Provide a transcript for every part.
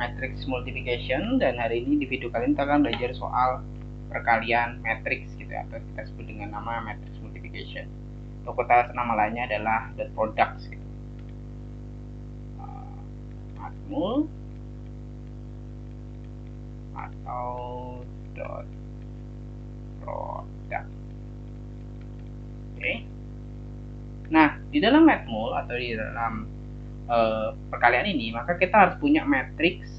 matrix multiplication, dan hari ini di video kali ini kita akan belajar soal perkalian matrix gitu ya, atau kita sebut dengan nama matrix multiplication. Untuk kita nama lainnya adalah dot product gitu. Matmul atau dot product. Oke. Nah, di dalam matmul atau di dalam perkalian ini, maka kita harus punya matriks,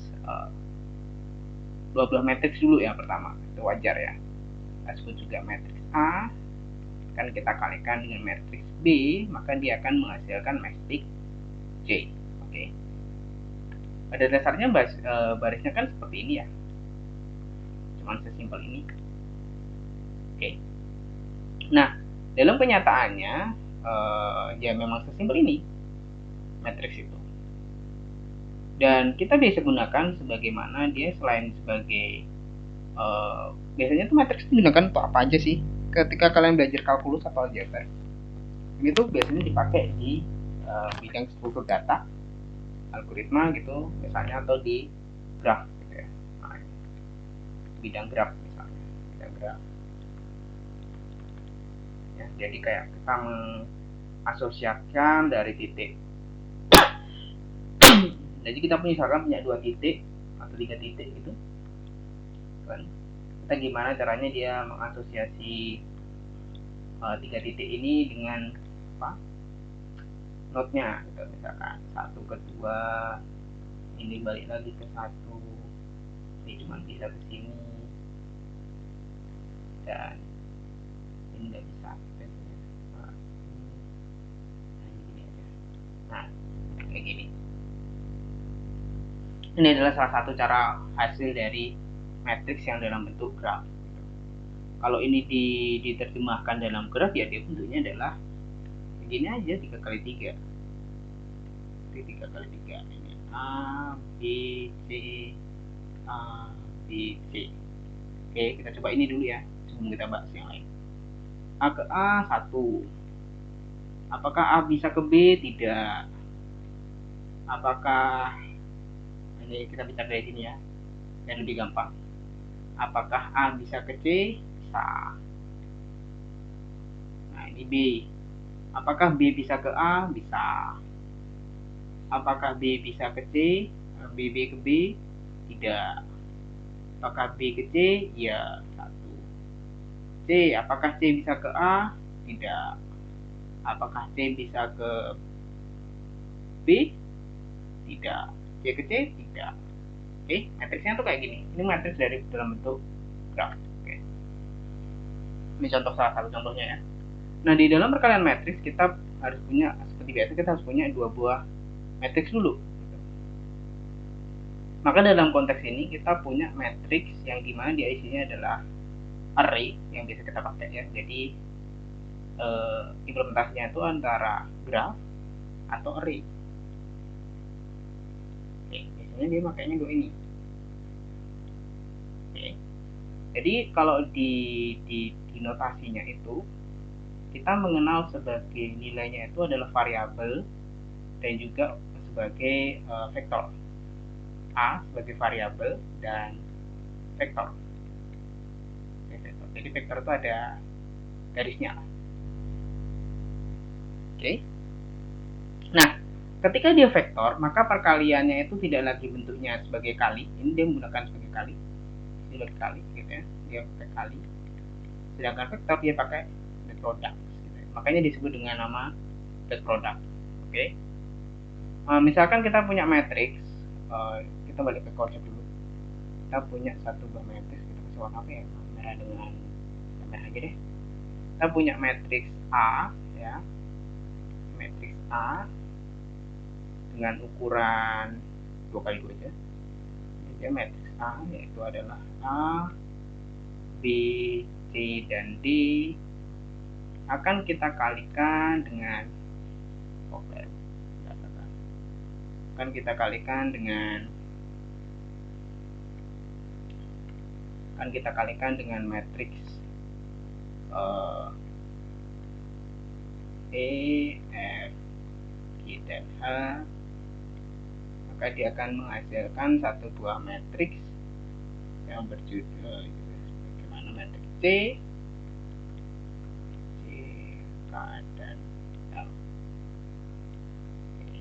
dua buah matriks dulu ya pertama, itu wajar ya. Kita sebut juga matriks A, kan kita kalikan dengan matriks B, maka dia akan menghasilkan matriks C. Oke. Pada dasarnya barisnya kan seperti ini ya, cuman sesimpel ini. Oke. Nah, dalam kenyataannya ya memang sesimpel ini matriks itu, dan kita bisa gunakan sebagaimana dia selain sebagai biasanya tuh matriks digunakan untuk apa aja sih ketika kalian belajar kalkulus atau aljabar. Ini tuh biasanya dipakai di bidang struktur data, algoritma gitu misalnya, atau di graf gitu ya. Nah, bidang graf misalnya, bidang graf ya, jadi kayak kita mengasosiasikan dari titik. Jadi kita misalkan punya 2 titik atau 3 titik gitu kan, kita gimana caranya dia mengasosiasi 3 titik ini dengan apa notnya gitu. Misalkan 1 ke 2, ini balik lagi ke 1, ini cuma bisa ke sini, dan ini nggak bisa. Nah, kayak gini. Ini adalah salah satu cara hasil dari matriks yang dalam bentuk graf. Kalau ini diterjemahkan dalam graf ya, dia bentuknya adalah begini aja, 3 kali 3. 3 kali 3 ini A, B, C, A, B, C. Oke, kita coba ini dulu ya sebelum kita bahas yang lain. A ke A 1. Apakah A bisa ke B? Tidak. Apakah ini kita bicara dari sini ya, yang lebih gampang. Apakah A bisa ke C? Bisa. Nah, ini B. Apakah B bisa ke A? Bisa. Apakah B bisa ke C? B ke B? Tidak. Apakah B ke C? Ya, 1. C. Apakah C bisa ke A? Tidak. Apakah C bisa ke B? Tidak. C ke C? Tidak. Oke, matriksnya tuh kayak gini. Ini matriks dari dalam bentuk graf. Oke. Ini contoh, salah satu contohnya ya. Nah, di dalam perkalian matriks kita harus punya, seperti biasa kita harus punya 2 buah matriks dulu. Maka dalam konteks ini kita punya matriks yang dimana dia isinya adalah array yang biasa kita pakai ya. Jadi implementasinya itu antara graf atau array. Oke, biasanya dia makanya dua ini. Oke. Jadi kalau di notasinya itu kita mengenal sebagai nilainya itu adalah variabel dan juga sebagai vektor. A sebagai variabel dan vektor. Jadi vektor itu ada garisnya. Oke. Nah, ketika dia vektor, maka perkaliannya itu tidak lagi bentuknya sebagai kali. Ini dia menggunakan sebagai kali. Ini sebagai kali gitu ya. Dia pakai kali. Sedangkan vektor dia pakai dot product gitu ya. Makanya disebut dengan nama dot product. Oke. Misalkan kita punya matriks, kita balik ke konsep dulu. Kita punya satu buah matriks, kita kasih warna apa ya? Merah dengan merah aja deh. Kita punya matriks A ya. Matriks A dengan ukuran 2 kali 2 aja. Jadi matriks A yaitu adalah A, B, C, dan D akan kita kalikan dengan matriks E, F, G, dan H maka dia akan menghasilkan satu buah matriks yang berjudul bagaimana matriks C, K, dan L. Oke.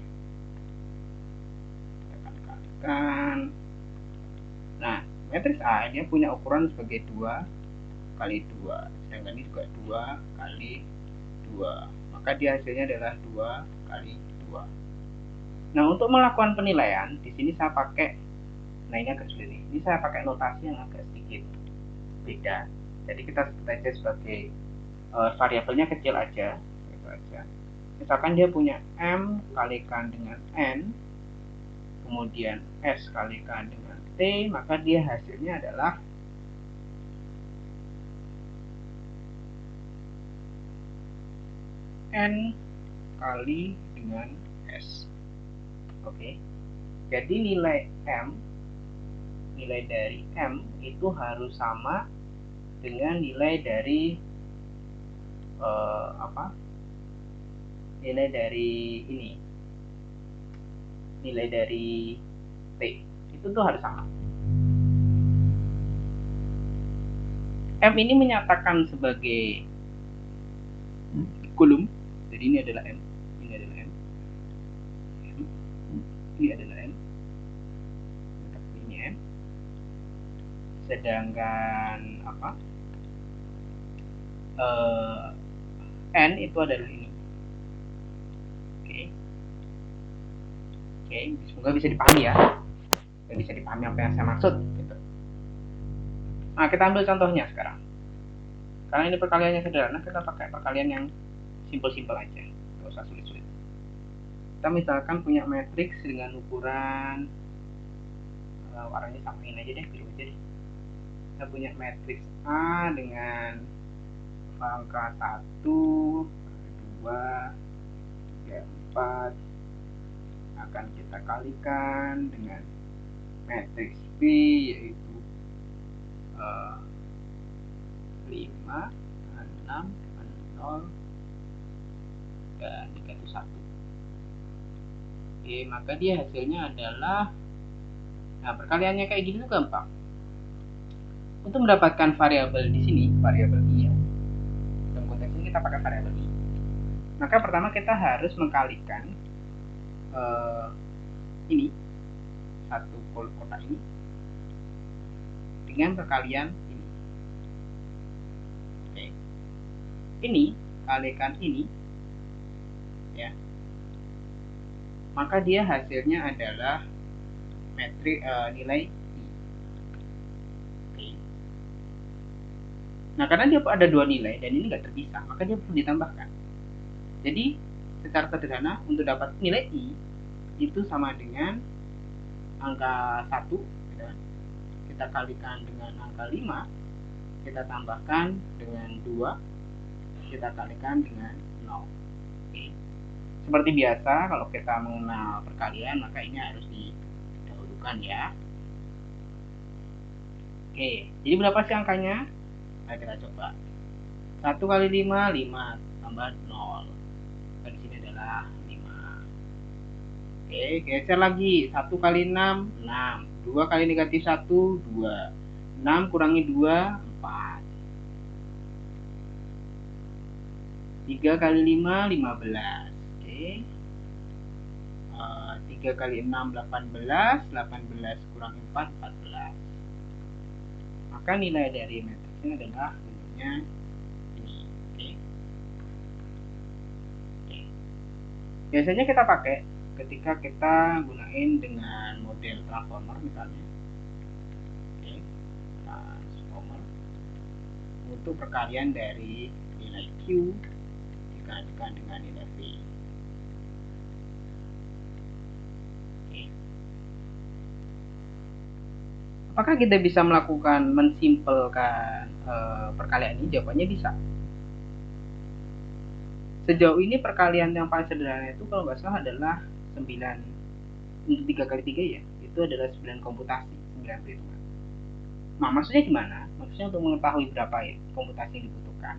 Kita akan kalikan. Nah, matriks A dia punya ukuran sebagai 2 kali 2, sedangkan ini juga 2 kali 2, maka dia hasilnya adalah 2 kali 2. Nah, untuk melakukan penilaian di sini saya pakai, nah ini agak sulit nih, ini saya pakai notasi yang agak sedikit beda. Jadi kita sebut aja sebagai variabelnya kecil aja, gitu aja. Misalkan dia punya M kalikan dengan N, kemudian S kalikan dengan T, maka dia hasilnya adalah N kali dengan S. Oke. Jadi nilai dari M itu harus sama dengan nilai dari nilai dari ini, nilai dari T itu tuh harus sama. M ini menyatakan sebagai kolom, jadi ini adalah M, ini adalah M, ini adalah M, ini M, sedangkan N itu adalah ini. Oke, semoga bisa dipahami ya, bisa dipahami apa yang saya maksud gitu. Nah, kita ambil contohnya sekarang. Karena ini perkaliannya sederhana, kita pakai perkalian yang simpel-simpel aja, nggak usah sulit-sulit. Kita misalkan punya matriks dengan ukuran warnanya samain aja deh, biru aja deh. Kita punya matriks A dengan angka 1, 2, 3, 4 akan kita kalikan dengan matriks B yaitu 5, 6, 0, dan negatif 1. Oke, maka dia hasilnya adalah, nah perkaliannya kayak gini tuh gampang. Untuk mendapatkan variabel di sini, variabel I ya, dalam konteks ini kita pakai variabel I, maka pertama kita harus mengkalikan ini satu kotak ini dengan perkalian ini. Oke. Ini kalikan ini ya, maka dia hasilnya adalah nilai I. Oke. Nah, karena dia ada dua nilai dan ini nggak terpisah, maka dia perlu ditambahkan. Jadi secara sederhana untuk dapat nilai I itu sama dengan angka 1 gitu. Kita kalikan dengan angka 5, kita tambahkan dengan 2, kita kalikan dengan 0. Oke. Seperti biasa kalau kita mengenal perkalian maka ini harus didahulukan ya. Oke, jadi berapa sih angkanya? Nah, kita coba. 1 kali 5, 5 tambah 0. Dan di sini adalah 5. Oke, geser lagi. 1 kali 6, 6. 2 kali negatif 1, 2. 6 kurangi 2, 4. 3 kali 5, 15. Oke. 3 kali 6, 18. 18 kurangi 4, 14. Maka nilai dari matriksnya adalah bentuknya ini. Oke. Biasanya kita pakai ketika kita gunain dengan model transformer misalnya. Oke. Transformer untuk perkalian dari nilai Q dikalikan dengan nilai V. Oke. Apakah kita bisa melakukan mensimpelkan perkalian ini? Jawabannya bisa. Sejauh ini perkalian yang paling sederhana itu kalau nggak salah adalah 9 untuk 3 kali 3 ya, itu adalah 9 komputasi, 9 perhitungan. Nah, maksudnya gimana? Maksudnya untuk mengetahui berapa komputasi yang dibutuhkan,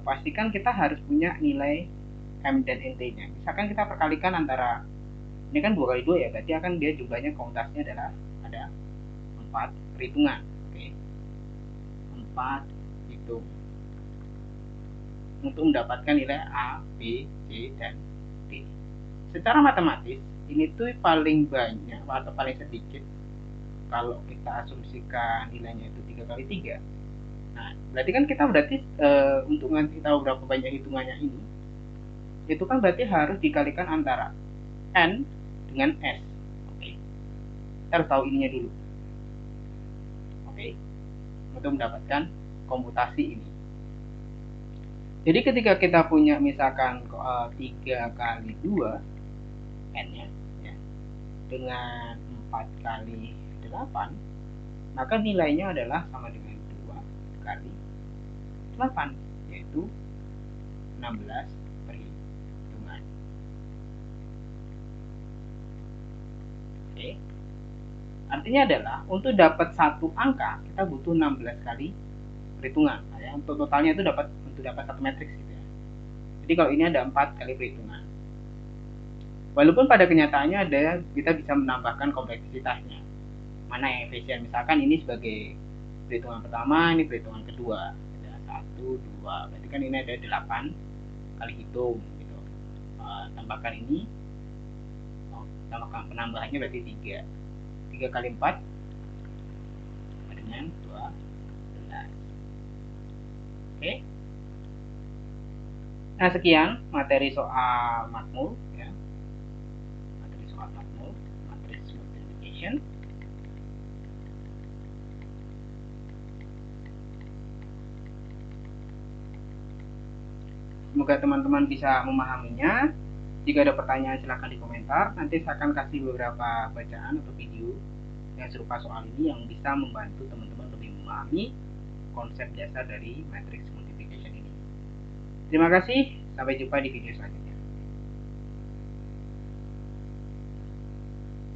pastikan kita harus punya nilai M dan NT nya. Misalkan kita perkalikan antara Ini kan 2 kali 2 ya, berarti akan dia jumlahnya komutasinya adalah ada 4 perhitungan. Oke. 4 hitung untuk mendapatkan nilai A, B, C, dan D. Secara matematis ini tuh paling banyak atau paling sedikit kalau kita asumsikan nilainya itu 3 kali 3. Nah, berarti kan kita untuk ngasih tahu berapa banyak hitungannya ini, itu kan berarti harus dikalikan antara N dengan S. Oke. Kita harus tahu ininya dulu. Oke. Untuk mendapatkan komputasi ini. Jadi ketika kita punya misalkan 3 kali 2 N-nya ya, dengan 4 kali 8, maka nilainya adalah sama dengan 2 kali 8, yaitu 16 perhitungan. Oke. Artinya adalah untuk dapat satu angka kita butuh 16 kali perhitungan. Nah, ya, untuk totalnya itu untuk dapat satu matriks gitu ya. Jadi kalau ini ada 4 kali perhitungan. Walaupun pada kenyataannya kita bisa menambahkan kompleksitasnya. Mana yang efisien? Misalkan ini sebagai perhitungan pertama, ini perhitungan kedua. Ada 1, 2. Berarti kan ini ada 8 kali hitung gitu. Tambahkan ini. Tambahkan penambahannya berarti 3. 3 kali 4 dengan 12. Oke. Nah, sekian materi soal makmul ya. Materi soal makmul, matrix multiplication. Semoga teman-teman bisa memahaminya. Jika ada pertanyaan silahkan di komentar. Nanti saya akan kasih beberapa bacaan atau video yang serupa soal ini yang bisa membantu teman-teman lebih memahami konsep dasar dari matrix multiplication ini. Terima kasih, sampai jumpa di video selanjutnya.